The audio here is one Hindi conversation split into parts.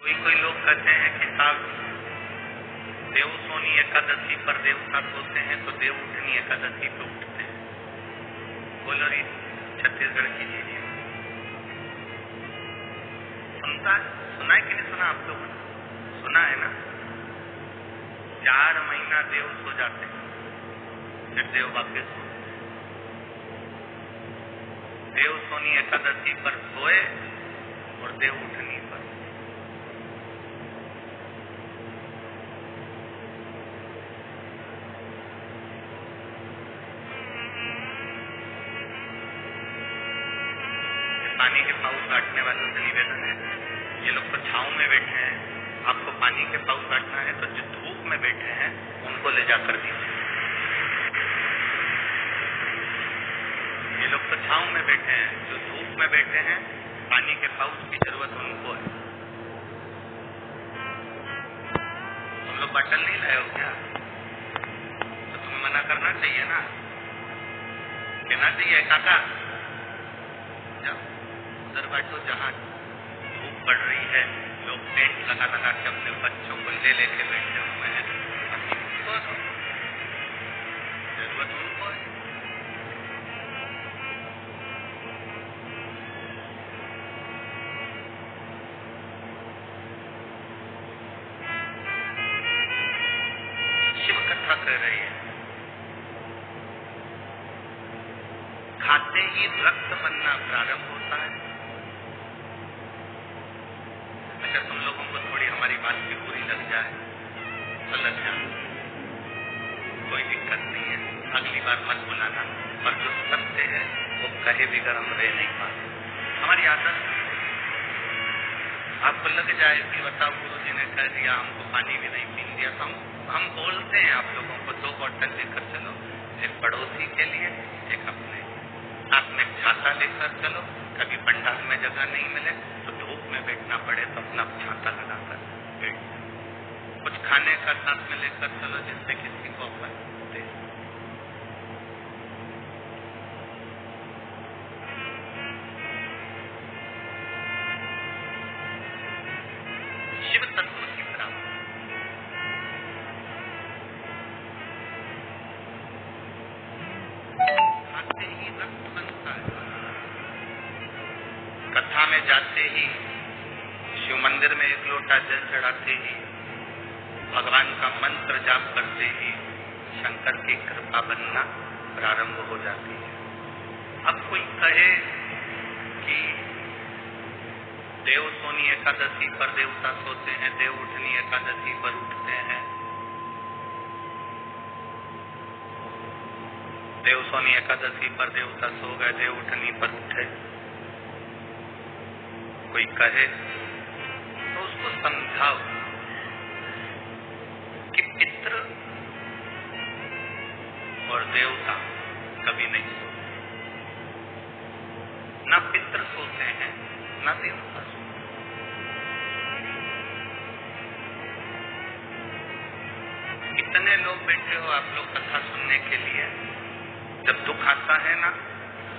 कोई कोई लोग कहते हैं कि साहब देव सोनी एकादशी पर देवता सोते हैं तो देव उठनी एकादशी पे उठते हैं। बोलो री छत्तीसगढ़ की चीज सुना है कि नहीं सुना? आप लोगों ने सुना है ना? 4 महीना देव सो जाते हैं, फिर देव वापस सोते हैं। देव सोनी एकादशी पर सोए और देव उठनी पर। पानी के पाउस काटने वालों से निवेदन है, ये लोग तो छांव में बैठे हैं, आपको पानी के पाउस काटना है तो जो धूप में बैठे हैं उनको ले जाकर दीजिए। ये लोग तो छांव में बैठे हैं, जो धूप में बैठे हैं पानी के पाउस की जरूरत उनको है। तुम लोग बॉटल नहीं लाए हो क्या? तो तुम्हें मना करना चाहिए ना, कहना चाहिए काका उधर बैठो जहाँ धूप पड़ रही है, लोग टेंट लगा लगा के अपने बच्चों को ले लेके बैठे हुए हैं, उनको जरूरत उनको है। शिव कथा कर रही है, खाते ही रक्त बनना प्रारंभ होता है। अगर तुम लोगों को थोड़ी हमारी बात की बुरी लग जाए तो लग जाए, कोई दिक्कत नहीं है, अगली बार मत बुलाना। पर जो सत्य है वो कहे बिगर हम रह नहीं पाते। हमारी आदत आपको लग जाए कि बताओ गुरुजी ने कह दिया, हमको पानी भी नहीं पीने दिया, तो हम बोलते हैं आप लोगों को 2 बॉटल लेकर चलो, एक पड़ोसी के लिए, एक अपने साथ में छाता लेकर चलो। कभी पंडाल में जगह नहीं मिले तो धूप में बैठना पड़े तो अपना छाता लगाकर बैठ। कुछ खाने का साथ में लेकर चलो जिससे किसी को अपन दे। शिव तत्व की प्राप्ति खाते ही रक्त बनता है। कथा में जाते ही, शिव मंदिर में 1 लोटा जल चढ़ाते ही, भगवान का मंत्र जाप करते ही शंकर की कृपा बनना प्रारंभ हो जाती है। अब कोई कहे कि देव सोनी एकादशी पर देवता सोते हैं, देव उठनी एकादशी पर उठते हैं। देव सोनी एकादशी पर देवता सो गए, देव उठनी पर उठे। कोई कहे तो उसको समझाओ कि पितृ और देवता कभी नहीं सोते, ना पितृ सोते हैं ना देवता सोते। इतने लोग बैठे हो आप लोग कथा सुनने के लिए, जब दुख आता है ना,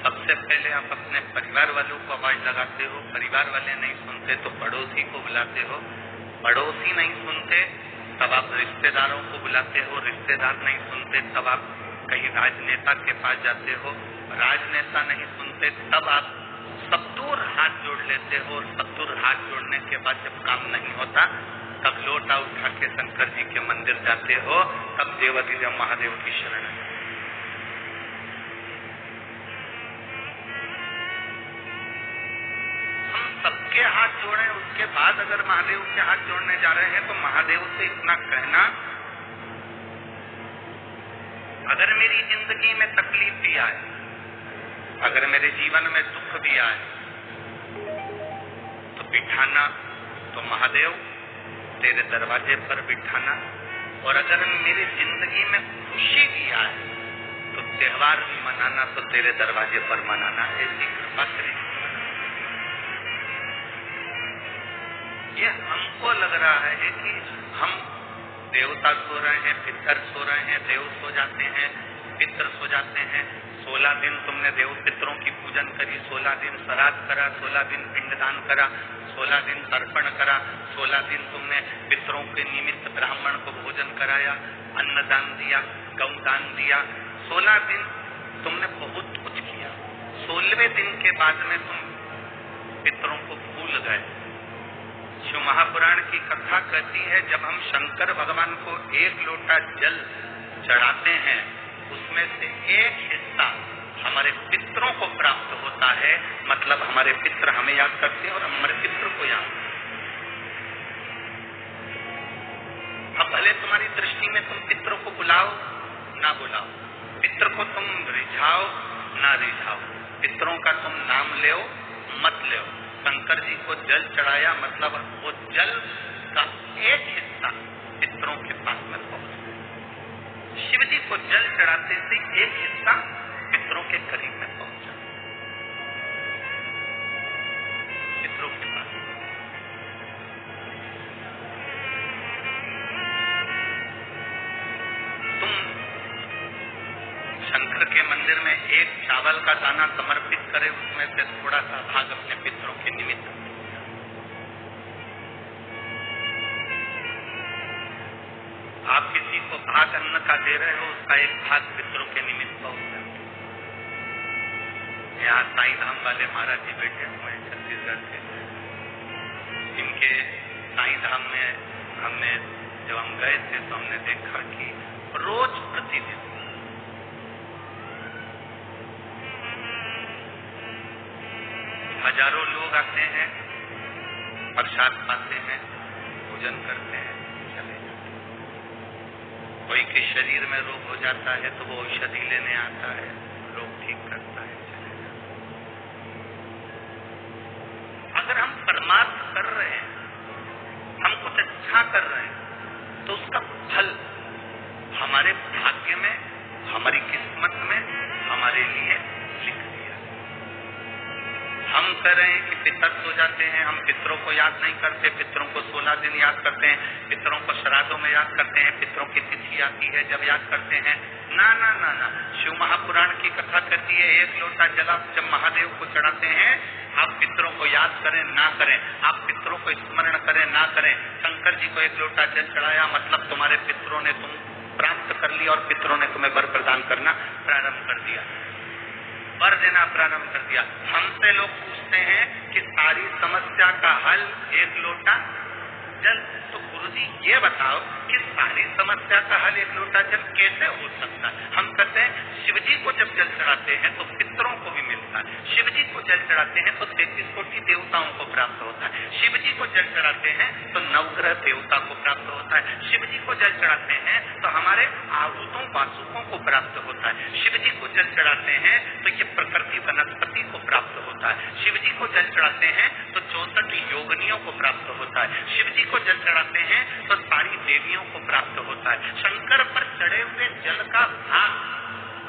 सबसे पहले आप अपने परिवार वालों को आवाज लगाते हो, परिवार वाले नहीं सुनते तो पड़ोसी को बुलाते हो, पड़ोसी नहीं सुनते तब आप रिश्तेदारों को बुलाते हो, रिश्तेदार नहीं सुनते तब आप कहीं राजनेता के पास जाते हो, राजनेता नहीं सुनते तब आप सत्तूर हाथ जोड़ लेते हो, और सत्तूर हाथ जोड़ने के बाद जब काम नहीं होता तब लोटा उठा के शंकर जी के मंदिर जाते हो, तब देवाधिदेव महादेव की शरण है। सबके हाथ जोड़े, उसके बाद अगर महादेव के हाथ जोड़ने जा रहे हैं तो महादेव से इतना कहना, अगर मेरी जिंदगी में तकलीफ भी आए, अगर मेरे जीवन में दुख भी आए तो बिठाना तो महादेव तेरे दरवाजे पर बिठाना, और अगर मेरी जिंदगी में खुशी भी आए तो त्योहार भी मनाना तो तेरे दरवाजे पर मनाना। ऐसी कृपा करें। ये हमको लग रहा है कि हम देवता सो रहे हैं, पितर सो रहे हैं, देव सो जाते हैं, पितर सो जाते हैं, 16 दिन तुमने देव पितरों की पूजन करी, 16 दिन श्राद्ध करा, 16 दिन पिंडदान करा, 16 दिन तर्पण करा, 16 दिन तुमने पितरों के निमित्त ब्राह्मण को भोजन कराया, अन्नदान दिया, गौदान दिया, 16 दिन तुमने बहुत कुछ किया। 16वें दिन के बाद में तुम पितरों को भूल गए। शिव महापुराण की कथा कहती है, जब हम शंकर भगवान को 1 लोटा जल चढ़ाते हैं, उसमें से एक हिस्सा हमारे पितरों को प्राप्त होता है, मतलब हमारे पितर हमें याद करते हैं और हमारे पितर को याद। अब भले तुम्हारी दृष्टि में तुम पितरों को बुलाओ ना बुलाओ, पितर को तुम रिझाओ ना रिझाओ, पितरों का तुम नाम ले मत ले, शंकर जी को जल चढ़ाया मतलब वो जल का एक हिस्सा पितरों के पास में पहुंच गया। शिव जी को जल चढ़ाते से एक हिस्सा पितरों के करीब में पहुंचा, पितरों के पास। तुम शंकर के मंदिर में एक चावल का दाना समर्पित करे, उसमें से थोड़ा सा भाग अपने पितरों के निमित्त। आप किसी को भाग अन्न का दे रहे हो, उसका एक भाग पितरों के निमित्त पहुंच जाए। यहाँ साईं धाम वाले महाराज जी बैठे हुए हैं छत्तीसगढ़ के, इनके साईं धाम में हमने जब हम गए थे तो हमने देखा कि रोज प्रतिदिन हजारों लोग आते हैं, प्रसाद पाते हैं, पूजन करते हैं, चले जाते हैं। कोई के शरीर में रोग हो जाता है तो वो औषधि लेने आता है, रोग ठीक करता है, चले जाता है। अगर हम परमार्थ कर रहे हैं, हम कुछ अच्छा कर रहे हैं, तो उसका फल हमारे भाग्य में, हमारी किस्मत में हमारे लिए लिख दिया। हम कह रहे हैं कि पितर सो जाते हैं, हम पितरों को याद नहीं करते, पितरों को 16 दिन याद करते हैं, पितरों को श्राद्धों में याद करते हैं, पितरों की तिथि आती है जब याद करते हैं। ना ना ना ना, शिव महापुराण की कथा कहती है, 1 लोटा जल आप जब महादेव को चढ़ाते हैं, आप पितरों को याद करें ना करें, आप पितरों को स्मरण करें ना करें, शंकर जी को 1 लोटा जल चढ़ाया मतलब तुम्हारे पितरों ने तुम प्राप्त कर लिया और पितरों ने तुम्हें वर प्रदान करना प्रारंभ कर दिया, वर देना प्रारंभ कर दिया। हमसे लोग पूछते हैं कि सारी समस्या का हल 1 लोटा जल, तो गुरुजी ये बताओ कि सारी समस्या का हल 1 लोटा जल कैसे हो सकता है? हम कहते हैं शिवजी को जब जल चढ़ाते हैं तो पितरों को भी मिलता है, शिवजी को जल चढ़ाते हैं तो 33 कोटि देवताओं को प्राप्त होता है, शिवजी को जल चढ़ाते हैं तो नवग्रह देवता को प्राप्त होता है, शिवजी को जल चढ़ाते हैं तो हमारे आहूतों वासुकों को प्राप्त होता है, शिवजी को जल चढ़ाते हैं तो ये प्रकृति वनस्पति को प्राप्त होता है, शिवजी को जल चढ़ाते हैं तो 64 योगनियों को प्राप्त होता है, शिवजी को जल चढ़ाते हैं तो सारी देवियों को प्राप्त होता है। शंकर पर चढ़े हुए जल का भाग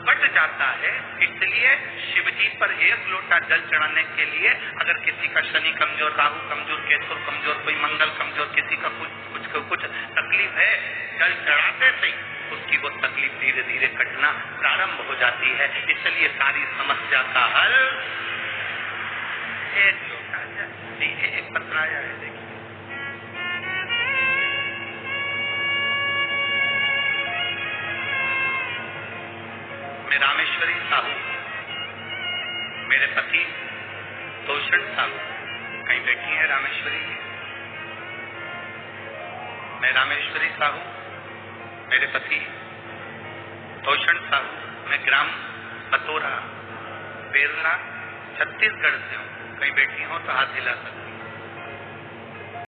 बट जाता है, इसलिए शिवजी पर 1 लोटा जल चढ़ाने के लिए अगर किसी का शनि कमजोर, राहु कमजोर, केतु कमजोर, कोई मंगल कमजोर, किसी का कुछ तकलीफ है, जल चढ़ाते से उसकी वो तकलीफ धीरे धीरे कटना प्रारंभ हो जाती है। इसलिए सारी समस्या का हल 1 लोटा जल। एक पत्र आया है, देखिए, मैं रामेश्वरी साहू, मेरे पति तोषण साहू, कहीं बैठी है रामेश्वरी जी, मैं रामेश्वरी साहू, मेरे पति तोषण साहू, मैं ग्राम बतोरा बेरला छत्तीसगढ़ से हूँ, कहीं बैठी हो तो हाथ हिला सकती।